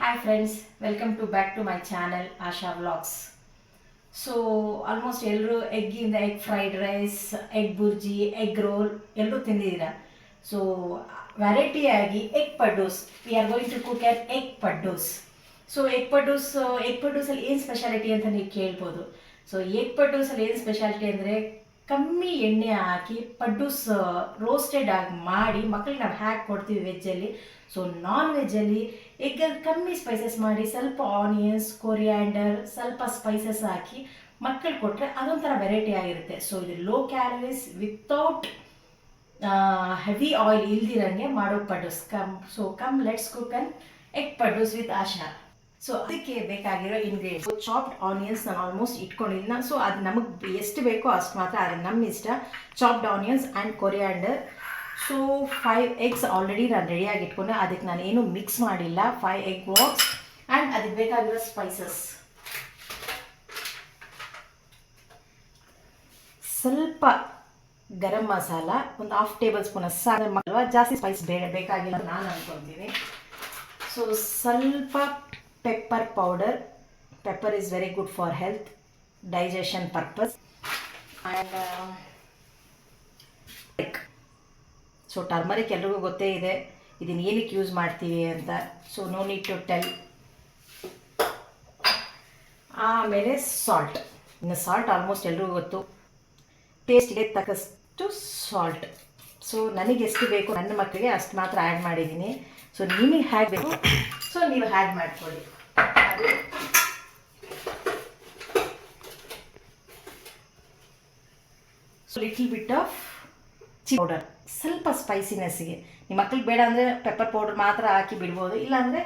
Hi friends, welcome to back to my channel Asha Vlogs. So almost ಎಲ್ಲರೂ ಎಗ್ಗಿಂದ egg fried rice, egg bhurji, egg roll ಎಲ್ಲರೂ ತಿಂದಿದ್ದೀರಾ. So ವೆರೈಟಿಯಾಗಿ egg paddus, we are going to cook an egg paddus. So egg ಪಡ್ಡೂಸಲ್ಲಿ ಏನು speciality ಅಂತ ನೀವು ಕೇಳ್ಬೋದು. ಸೊ ಎಗ್ ಪಡ್ಡೂಸಲ್ಲಿ ಏನು ಸ್ಪೆಷಾಲಿಟಿ ಅಂದರೆ ಕಮ್ಮಿ ಎಣ್ಣೆ ಹಾಕಿ ಪಡ್ಡೂಸ್ ರೋಸ್ಟೆಡ್ ಆಗಿ ಮಾಡಿ ಮಕ್ಕಳಿಗೆ ನಾವು ಹ್ಯಾಕ್ ಕೊಡ್ತೀವಿ ವೆಜ್ಜಲ್ಲಿ. ಸೊ ನಾನ್ ವೆಜ್ಜಲ್ಲಿ ಎಗ್ಗಲ್ಲಿ ಕಮ್ಮಿ ಸ್ಪೈಸಸ್ ಮಾಡಿ ಸ್ವಲ್ಪ ಆನಿಯನ್ಸ್, ಕೊರಿಯಾಂಡರ್, ಸ್ವಲ್ಪ ಸ್ಪೈಸಸ್ ಹಾಕಿ ಮಕ್ಕಳು ಕೊಟ್ಟರೆ ಅದೊಂಥರ ವೆರೈಟಿ ಆಗಿರುತ್ತೆ. ಸೊ ಇದು low calories without heavy oil ಇಲ್ದಿರಂಗೆ ಮಾಡೋ paddus. Come let's cook an egg paddus with Asha. So ಅದಕ್ಕೆ ಬೇಕಾಗಿರೋ ಇಂಗ್ರೀಡಿಯೆಂಟ್ಸ್ ಚಾಪ್ಡ್ ಆನಿಯನ್ಸ್ ನಾನು ಆಲ್ಮೋಸ್ಟ್ ಇಟ್ಕೊಂಡಿಲ್ಲ. ಸೊ ಅದು ನಮಗೆ ಎಷ್ಟು ಬೇಕೋ ಅಷ್ಟು ಮಾತ್ರ, ಅದು ನಮ್ಮ ಇಷ್ಟ. Chopped onions and coriander. So 5 eggs already ನಾನು ರೆಡಿಯಾಗಿ ಇಟ್ಕೊಂಡೆ, ಅದಕ್ಕೆ ನಾನು ಏನು ಮಿಕ್ಸ್ ಮಾಡಿಲ್ಲ. 5 egg yolks ಆ್ಯಂಡ್ ಅದಕ್ಕೆ ಬೇಕಾಗಿರೋ ಸ್ಪೈಸಸ್. ಸ್ವಲ್ಪ ಗರಂ ಮಸಾಲ, ಒಂದು 1/2 ಟೇಬಲ್ ಸ್ಪೂನ್ ಸಾಕು, ಜಾಸ್ತಿ ಸ್ಪೈಸ್ ಬೇಕಾಗಿಲ್ಲ ನಾನು ಅಂದ್ಕೊತೀನಿ. ಸೊ ಸ್ವಲ್ಪ pepper powder. Pepper is very good for health, digestion purpose. And so turmeric ಎಲ್ರಿಗೂ ಗೊತ್ತೇ ಇದೆ, ಇದನ್ನು ಏನಕ್ಕೆ ಯೂಸ್ ಮಾಡ್ತೀವಿ ಅಂತ. So no need to tell. ಆಮೇಲೆ ಸಾಲ್ಟ್. ಇನ್ನು ಸಾಲ್ಟ್ ಆಲ್ಮೋಸ್ಟ್ ಎಲ್ರಿಗೂ ಗೊತ್ತು, ಟೇಸ್ಟ್ಗೆ ತಕ್ಕಷ್ಟು ಸಾಲ್ಟ್. ಸೊ ನನಗೆ ಎಷ್ಟು ಬೇಕು ನನ್ನ ಮಕ್ಕಳಿಗೆ ಅಷ್ಟು ಮಾತ್ರ ಆ್ಯಡ್ ಮಾಡಿದ್ದೀನಿ. ಸೊ ನಿಮಗೆ ಹ್ಯಾಗ್ ಬೇಕು ಸೊ ನೀವು ಹ್ಯಾಡ್ ಮಾಡ್ಕೊಳ್ಳಿ. So little bit of chilli powder, ಸ್ವಲ್ಪ ಸ್ಪೈಸಿನೆಸ್ಗೆ. ನಿಮ್ಮ ಮಕ್ಳಿಗೆ ಬೇಡ ಅಂದರೆ ಪೆಪ್ಪರ್ ಪೌಡರ್ ಮಾತ್ರ ಹಾಕಿ ಬಿಡ್ಬೋದು, ಇಲ್ಲಾಂದರೆ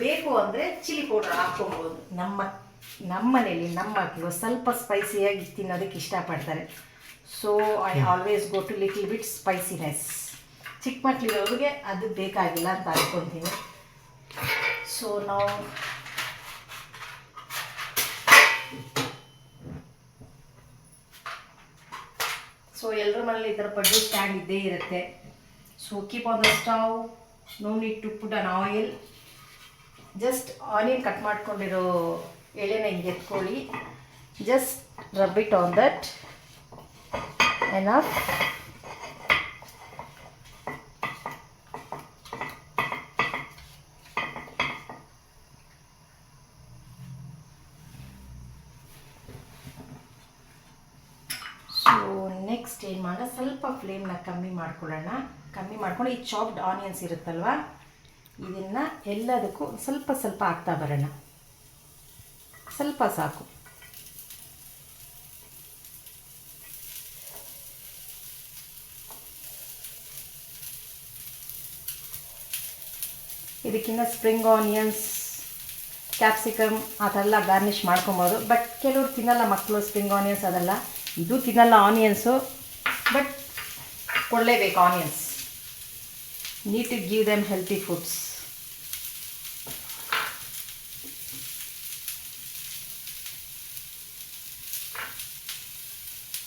ಬೇಕು ಅಂದರೆ ಚಿಲ್ಲಿ ಪೌಡರ್ ಹಾಕ್ಕೊಬೋದು. ನಮ್ಮ ಮನೇಲಿ ನಮ್ಮ ಮಕ್ಕಳು ಸ್ವಲ್ಪ ಸ್ಪೈಸಿಯಾಗಿ ತಿನ್ನೋದಕ್ಕೆ ಇಷ್ಟಪಡ್ತಾರೆ. So I always go to little bit spiciness. ಚಿಕ್ಕ ಮಕ್ಕಳಿರೋರಿಗೆ ಅದು ಬೇಕಾಗಿಲ್ಲ ಅಂತ ಅನ್ಕೊತೀನಿ. ಸೊ ನಾವು ಎಲ್ಲರ ಮನೇಲಿ ಈ ಥರ ಪಡ್ಡು ಸ್ಟ್ಯಾಂಡ್ ಇದ್ದೇ ಇರುತ್ತೆ. So keep on the stove, no need to put an oil. Just onion cut ಮಾಡ್ಕೊಂಡಿರೋ ಎಳೆನ ಹಿಂಗೆ ಎತ್ಕೊಳ್ಳಿ, just rub it on that enough. Next ಏನು ಮಾಡೋಣ, ಸ್ವಲ್ಪ ಫ್ಲೇಮ್ನ ಕಮ್ಮಿ ಮಾಡ್ಕೊಳ್ಳೋಣ. ಕಮ್ಮಿ ಮಾಡ್ಕೊಂಡು ಈ ಚಾಪ್ಡ್ ಆನಿಯನ್ಸ್ ಇರುತ್ತಲ್ವ, ಇದನ್ನು ಎಲ್ಲದಕ್ಕೂ ಸ್ವಲ್ಪ ಸ್ವಲ್ಪ ಹಾಕ್ತಾ ಬರೋಣ. ಸ್ವಲ್ಪ ಸಾಕು. ಇದಕ್ಕಿಂತ ಸ್ಪ್ರಿಂಗ್ ಆನಿಯನ್ಸ್, ಕ್ಯಾಪ್ಸಿಕಮ್ ಆ ಥರ ಎಲ್ಲ ಗಾರ್ನಿಷ್ ಮಾಡ್ಕೊಬೋದು. ಬಟ್ ಕೆಲವರು ತಿನ್ನಲ್ಲ ಮಕ್ಕಳು ಸ್ಪ್ರಿಂಗ್ ಆನಿಯನ್ಸ್, ಅದೆಲ್ಲ. ಇದು ತಿನ್ನಲ್ಲ ಆನಿಯನ್ಸು, ಬಟ್ ಕೊಡಲೇಬೇಕು onions. Need to give them healthy foods.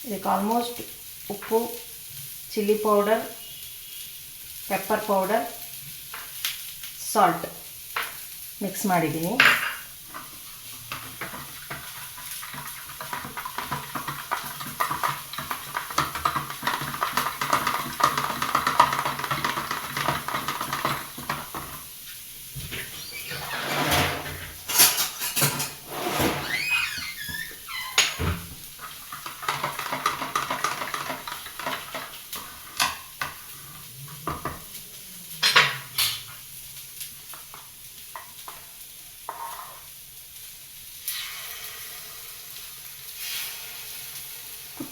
ಇದಕ್ಕೆ ಆಲ್ಮೋಸ್ಟ್ ಉಪ್ಪು, chilli powder, pepper powder, salt mix ಮಾಡಿದ್ದೀನಿ.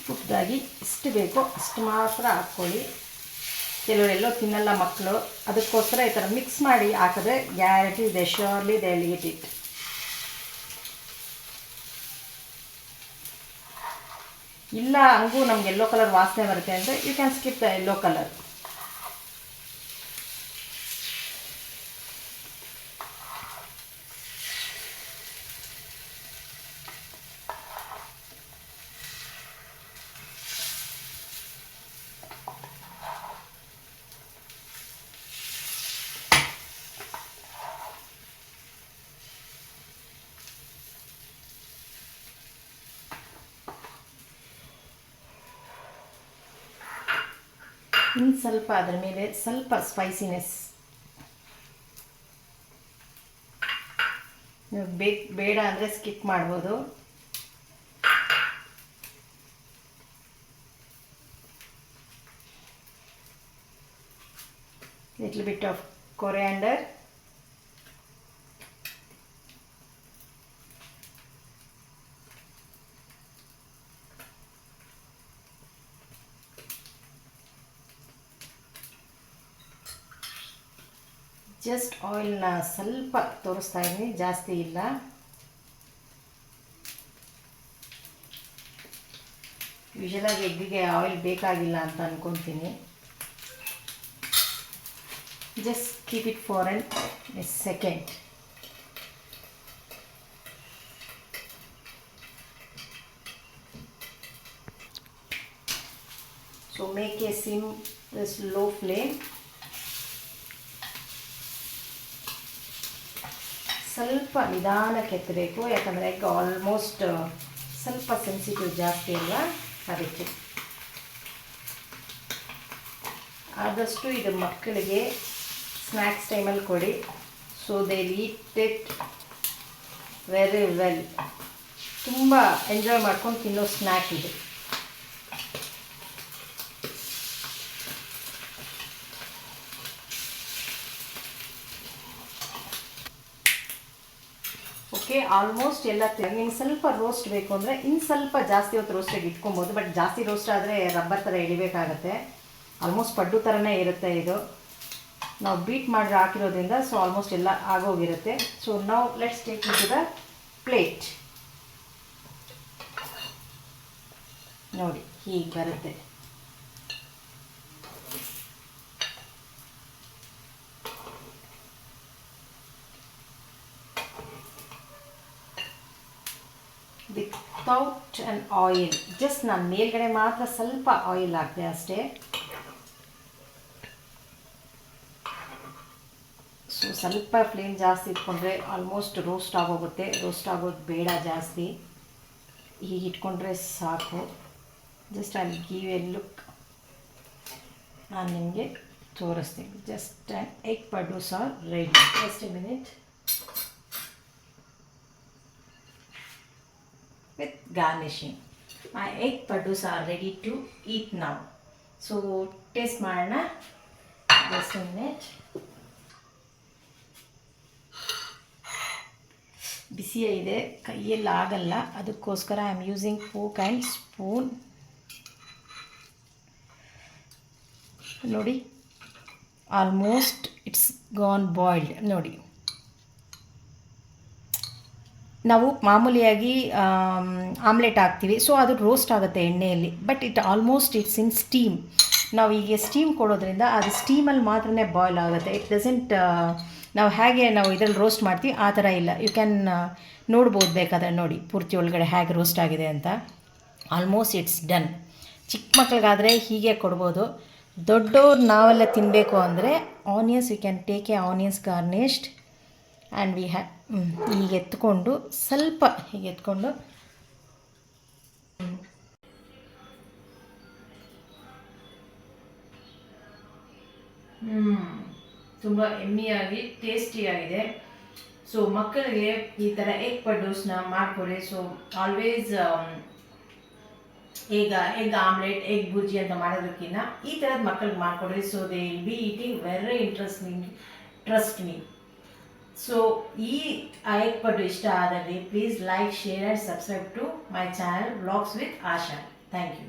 ಪುಟ್ಟದಾಗಿ ಇಷ್ಟು ಬೇಕೋ ಅಷ್ಟು ಮಾತ್ರ ಹಾಕ್ಕೊಳ್ಳಿ. ಕೆಲವರೆಲ್ಲೋ ತಿನ್ನಲ್ಲ ಮಕ್ಕಳು, ಅದಕ್ಕೋಸ್ಕರ ಈ ಥರ ಮಿಕ್ಸ್ ಮಾಡಿ ಹಾಕಿದ್ರೆ guarantee they surely they will eat it. ಇಲ್ಲ ಹಂಗೂ ನಮ್ಗೆ ಯೆಲ್ಲೋ ಕಲರ್ ವಾಸನೆ ಬರುತ್ತೆ ಅಂದರೆ you can skip the yellow colour. ಇನ್ನು ಸ್ವಲ್ಪ ಅದರ ಮೇಲೆ ಸ್ವಲ್ಪ ಸ್ಪೈಸಿನೆಸ್ ನೀವು ಬೇಡ ಅಂದರೆ ಸ್ಕಿಪ್ ಮಾಡ್ಬೋದು. Little bit of coriander, just ಆಯಿಲ್ನ ಸ್ವಲ್ಪ ತೋರಿಸ್ತಾ ಇದ್ದೀನಿ, ಜಾಸ್ತಿ ಇಲ್ಲ. ಯೂಶಲಾಗಿ ಎಗ್ಗಿಗೆ ಆಯಿಲ್ ಬೇಕಾಗಿಲ್ಲ ಅಂತ ಅಂದ್ಕೊತೀನಿ. Just keep it for a second. So make a sim this low flame. ಸ್ವಲ್ಪ ನಿಧಾನಕ್ಕೆ ಎತ್ತಬೇಕು, ಯಾಕಂದರೆ ಎಗ್ ಆಲ್ಮೋಸ್ಟ್ ಸ್ವಲ್ಪ ಸೆನ್ಸಿಟಿವ್ ಜಾಸ್ತಿ ಅಲ್ಲ, ಅದಕ್ಕೆ. ಆದಷ್ಟು ಇದು ಮಕ್ಕಳಿಗೆ ಸ್ನ್ಯಾಕ್ಸ್ ಟೈಮಲ್ಲಿ ಕೊಡಿ. So they eat it very well. ತುಂಬ ಎಂಜಾಯ್ ಮಾಡ್ಕೊಂಡು ತಿನ್ನೋ ಸ್ನ್ಯಾಕ್ ಇದು. ಓಕೆ, ಆಲ್ಮೋಸ್ಟ್ ಎಲ್ಲ ನಿಮ್ಗೆ ಸ್ವಲ್ಪ ರೋಸ್ಟ್ ಬೇಕು ಅಂದರೆ ಇನ್ನು ಸ್ವಲ್ಪ ಜಾಸ್ತಿ ಹೊತ್ತು ರೋಸ್ಟಾಗಿ ಇಟ್ಕೊಬೋದು. ಬಟ್ ಜಾಸ್ತಿ ರೋಸ್ಟ್ ಆದರೆ ರಬ್ಬರ್ ಥರ ಎಳಿಬೇಕಾಗತ್ತೆ. ಆಲ್ಮೋಸ್ಟ್ ಪಡ್ಡು ಥರನೇ ಇರುತ್ತೆ ಇದು. ನಾವು ಬೀಟ್ ಮಾಡಿ ಹಾಕಿರೋದ್ರಿಂದ ಸೊ ಆಲ್ಮೋಸ್ಟ್ ಎಲ್ಲ ಆಗೋಗಿರುತ್ತೆ. So now let's take it to the plate. ನೋಡಿ ಹೀಗೆ ಬರುತ್ತೆ. ವಿತೌಟ್ ಆ್ಯನ್ ಆಯಿಲ್, ಜಸ್ಟ್ ನಾನು ಮೇಲ್ಗಡೆ ಮಾತ್ರ ಸ್ವಲ್ಪ ಆಯಿಲ್ ಹಾಕಿದೆ ಅಷ್ಟೇ. ಸೊ ಸ್ವಲ್ಪ ಫ್ಲೇಮ್ ಜಾಸ್ತಿ ಇಟ್ಕೊಂಡ್ರೆ ಆಲ್ಮೋಸ್ಟ್ ರೋಸ್ಟ್ ಆಗೋಗುತ್ತೆ. ರೋಸ್ಟ್ ಆಗೋದು ಬೇಡ ಜಾಸ್ತಿ, ಹೀಗೆ ಇಟ್ಕೊಂಡ್ರೆ ಸಾಕು. Just I give a look. ನಾನು ನಿಮಗೆ ತೋರಿಸ್ತೀನಿ. Just an egg paddus are ready. Just a minute. with garnishing. My egg paddus are ready to eat now. So taste ಮಾಡೋಣ. Just a minute. ಬಿಸಿ ಇದೆ, ಕೈಯಲ್ಲಿ ಆಗಲ್ಲ, ಅದಕ್ಕೋಸ್ಕರ I am using folk and spoon. ನೋಡಿ almost it's gone boiled. ನೋಡಿ ನಾವು ಮಾಮೂಲಿಯಾಗಿ omelette ಹಾಕ್ತೀವಿ, ಸೊ ಅದು ರೋಸ್ಟ್ ಆಗುತ್ತೆ ಎಣ್ಣೆಯಲ್ಲಿ. But it's in steam. ನಾವು ಈಗ ಸ್ಟೀಮ್ ಕೊಡೋದ್ರಿಂದ ಅದು ಸ್ಟೀಮಲ್ಲಿ ಮಾತ್ರನೇ ಬಾಯ್ಲ್ ಆಗುತ್ತೆ. ಇಟ್ ಡಸಂಟ್ ನಾವು ಹೇಗೆ ನಾವು ಇದರಲ್ಲಿ ರೋಸ್ಟ್ ಮಾಡ್ತೀವಿ ಆ ಥರ ಇಲ್ಲ. ಯು ಕ್ಯಾನ್ ನೋಡ್ಬೋದು ಬೇಕಾದರೆ, ನೋಡಿ ಪೂರ್ತಿ ಒಳಗಡೆ ಹೇಗೆ ರೋಸ್ಟ್ ಆಗಿದೆ ಅಂತ. Almost it's done. ಚಿಕ್ಕ ಮಕ್ಳಿಗಾದರೆ ಹೀಗೆ ಕೊಡ್ಬೋದು. ದೊಡ್ಡವ್ರು ನಾವೆಲ್ಲ ತಿನ್ನಬೇಕು ಅಂದರೆ onions, you can take a onions garnished and ಹೀಗೆ ಎತ್ಕೊಂಡು ಸ್ವಲ್ಪ ಹೀಗೆ ಎತ್ಕೊಂಡು ತುಂಬ ಎಮ್ಮಿಯಾಗಿ ಟೇಸ್ಟಿಯಾಗಿದೆ. ಸೊ ಮಕ್ಕಳಿಗೆ ಈ ಥರ ಎಗ್ ಪಡ್ಡೂಸ್ನ ಮಾಡಿಕೊಡಿ. So always egg omelette, egg bhurji ಅಂತ ಮಾಡೋದಕ್ಕಿಂತ ಈ ಥರದ್ದು ಮಕ್ಕಳಿಗೆ ಮಾಡಿಕೊಡ್ರಿ. So they will be eating very interesting, trust me. So ಈ ಎಗ್ ಪಡ್ಡು ಇಷ್ಟ ಆದಲ್ಲಿ please like, share and subscribe to my channel vlogs with Asha. Thank you.